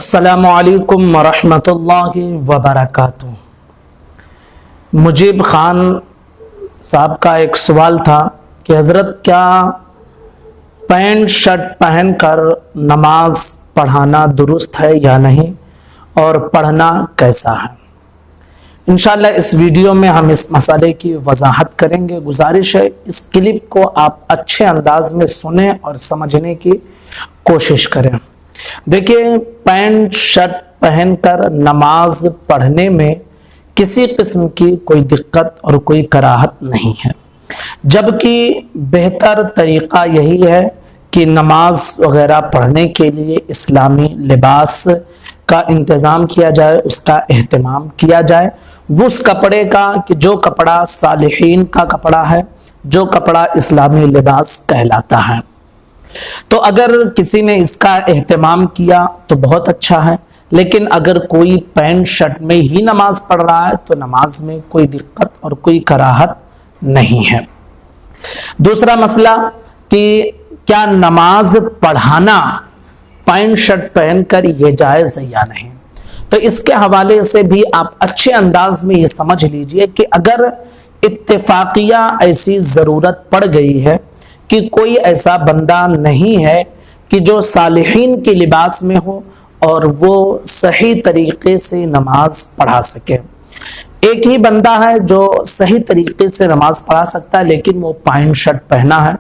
السلام علیکم ورحمۃ اللہ وبرکاتہ۔ مجیب خان صاحب کا ایک سوال تھا کہ حضرت کیا پینٹ شرٹ پہن کر نماز پڑھانا درست ہے یا نہیں، اور پڑھنا کیسا ہے؟ انشاءاللہ اس ویڈیو میں ہم اس مسئلے کی وضاحت کریں گے۔ گزارش ہے اس کلپ کو آپ اچھے انداز میں سنیں اور سمجھنے کی کوشش کریں۔ دیکھیں، پینٹ شرٹ پہن کر نماز پڑھنے میں کسی قسم کی کوئی دقت اور کوئی کراہت نہیں ہے، جبکہ بہتر طریقہ یہی ہے کہ نماز وغیرہ پڑھنے کے لیے اسلامی لباس کا انتظام کیا جائے، اس کا اہتمام کیا جائے، وہ اس کپڑے کا کہ جو کپڑا صالحین کا کپڑا ہے، جو کپڑا اسلامی لباس کہلاتا ہے۔ تو اگر کسی نے اس کا اہتمام کیا تو بہت اچھا ہے، لیکن اگر کوئی پینٹ شرٹ میں ہی نماز پڑھ رہا ہے تو نماز میں کوئی دقت اور کوئی کراہت نہیں ہے۔ دوسرا مسئلہ کہ کیا نماز پڑھانا پینٹ شرٹ پہن کر یہ جائز ہے یا نہیں، تو اس کے حوالے سے بھی آپ اچھے انداز میں یہ سمجھ لیجئے کہ اگر اتفاقیہ ایسی ضرورت پڑ گئی ہے کہ کوئی ایسا بندہ نہیں ہے کہ جو صالحین کے لباس میں ہو اور وہ صحیح طریقے سے نماز پڑھا سکے، ایک ہی بندہ ہے جو صحیح طریقے سے نماز پڑھا سکتا ہے لیکن وہ پینٹ شرٹ پہنا ہے،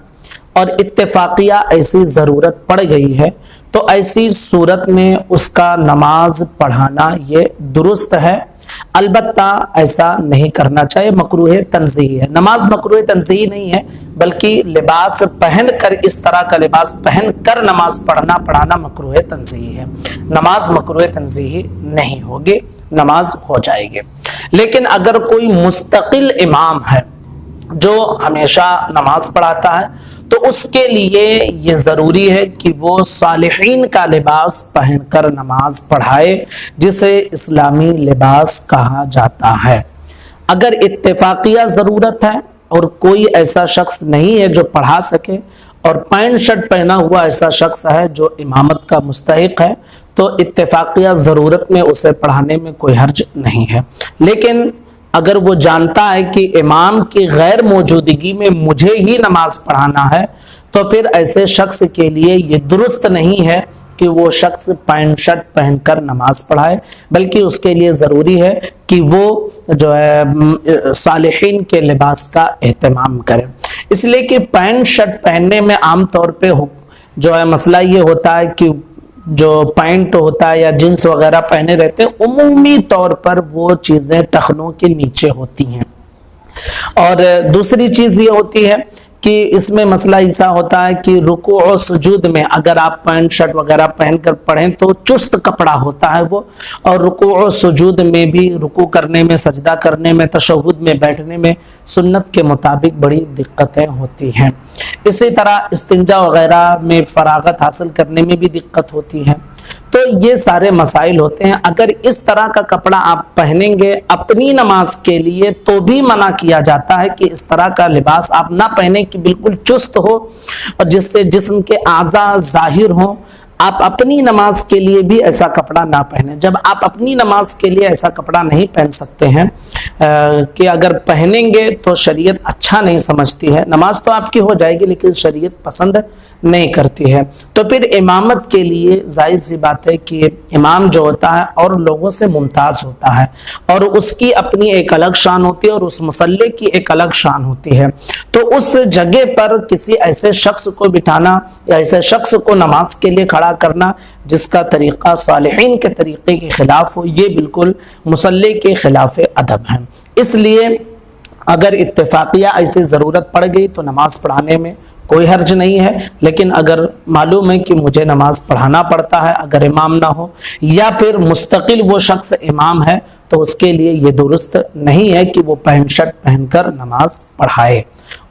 اور اتفاقیہ ایسی ضرورت پڑ گئی ہے، تو ایسی صورت میں اس کا نماز پڑھانا یہ درست ہے۔ البتہ ایسا نہیں کرنا چاہیے، مکروہ تنزیہی ہے۔ نماز مکروہ تنزیہی نہیں ہے، بلکہ لباس پہن کر، اس طرح کا لباس پہن کر نماز پڑھانا مکروہ تنزیہی ہے۔ نماز مکروہ تنزیہی نہیں ہوگی، نماز ہو جائے گی۔ لیکن اگر کوئی مستقل امام ہے جو ہمیشہ نماز پڑھاتا ہے تو اس کے لیے یہ ضروری ہے کہ وہ صالحین کا لباس پہن کر نماز پڑھائے، جسے اسلامی لباس کہا جاتا ہے۔ اگر اتفاقیہ ضرورت ہے اور کوئی ایسا شخص نہیں ہے جو پڑھا سکے، اور پینٹ شرٹ پہنا ہوا ایسا شخص ہے جو امامت کا مستحق ہے، تو اتفاقیہ ضرورت میں اسے پڑھانے میں کوئی حرج نہیں ہے۔ لیکن اگر وہ جانتا ہے کہ امام کی غیر موجودگی میں مجھے ہی نماز پڑھانا ہے، تو پھر ایسے شخص کے لیے یہ درست نہیں ہے کہ وہ شخص پینٹ شرٹ پہن کر نماز پڑھائے، بلکہ اس کے لیے ضروری ہے کہ وہ جو ہے صالحین کے لباس کا اہتمام کرے۔ اس لیے کہ پینٹ شرٹ پہننے میں عام طور پہ جو ہے مسئلہ یہ ہوتا ہے کہ جو پینٹ ہوتا ہے یا جنس وغیرہ پہنے رہتے ہیں، عمومی طور پر وہ چیزیں ٹخنوں کے نیچے ہوتی ہیں۔ اور دوسری چیز یہ ہوتی ہے کہ اس میں مسئلہ ایسا ہوتا ہے کہ رکوع و سجود میں اگر آپ پینٹ شرٹ وغیرہ پہن کر پڑھیں تو چست کپڑا ہوتا ہے وہ، اور رکوع و سجود میں بھی رکوع کرنے میں، سجدہ کرنے میں، تشہد میں بیٹھنے میں سنت کے مطابق بڑی دقتیں ہوتی ہیں۔ اسی طرح استنجا وغیرہ میں فراغت حاصل کرنے میں بھی دقت ہوتی ہے۔ تو یہ سارے مسائل ہوتے ہیں۔ اگر اس طرح کا کپڑا آپ پہنیں گے اپنی نماز کے لیے تو بھی منع کیا جاتا ہے کہ اس طرح کا لباس آپ نہ پہنیں کہ بالکل چست ہو اور جس سے جسم کے اعضاء ظاہر ہوں۔ آپ اپنی نماز کے لیے بھی ایسا کپڑا نہ پہنیں۔ جب آپ اپنی نماز کے لیے ایسا کپڑا نہیں پہن سکتے ہیں کہ اگر پہنیں گے تو شریعت اچھا نہیں سمجھتی ہے، نماز تو آپ کی ہو جائے گی لیکن شریعت پسند نہیں کرتی ہے، تو پھر امامت کے لیے ظاہر سی بات ہے کہ امام جو ہوتا ہے اور لوگوں سے ممتاز ہوتا ہے، اور اس کی اپنی ایک الگ شان ہوتی ہے اور اس مسئلے کی ایک الگ شان ہوتی ہے۔ تو اس جگہ پر کسی ایسے شخص کو بٹھانا یا ایسے شخص کو نماز کے لیے کھڑا کرنا جس کا طریقہ صالحین کے طریقے کے خلاف ہو، یہ بالکل مصلی کے خلاف ادب ہے۔ اس لیے اگر اتفاقیہ ایسی ضرورت پڑ گئی تو نماز پڑھانے میں کوئی حرج نہیں ہے، لیکن اگر معلوم ہے کہ مجھے نماز پڑھانا پڑتا ہے اگر امام نہ ہو، یا پھر مستقل وہ شخص امام ہے، تو اس کے لیے یہ درست نہیں ہے کہ وہ پینٹ شرٹ پہن کر نماز پڑھائے۔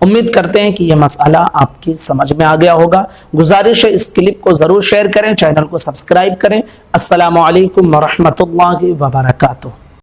امید کرتے ہیں کہ یہ مسئلہ آپ کی سمجھ میں آ گیا ہوگا۔ گزارش ہے اس کلپ کو ضرور شیئر کریں، چینل کو سبسکرائب کریں۔ السلام علیکم ورحمۃ اللہ وبرکاتہ۔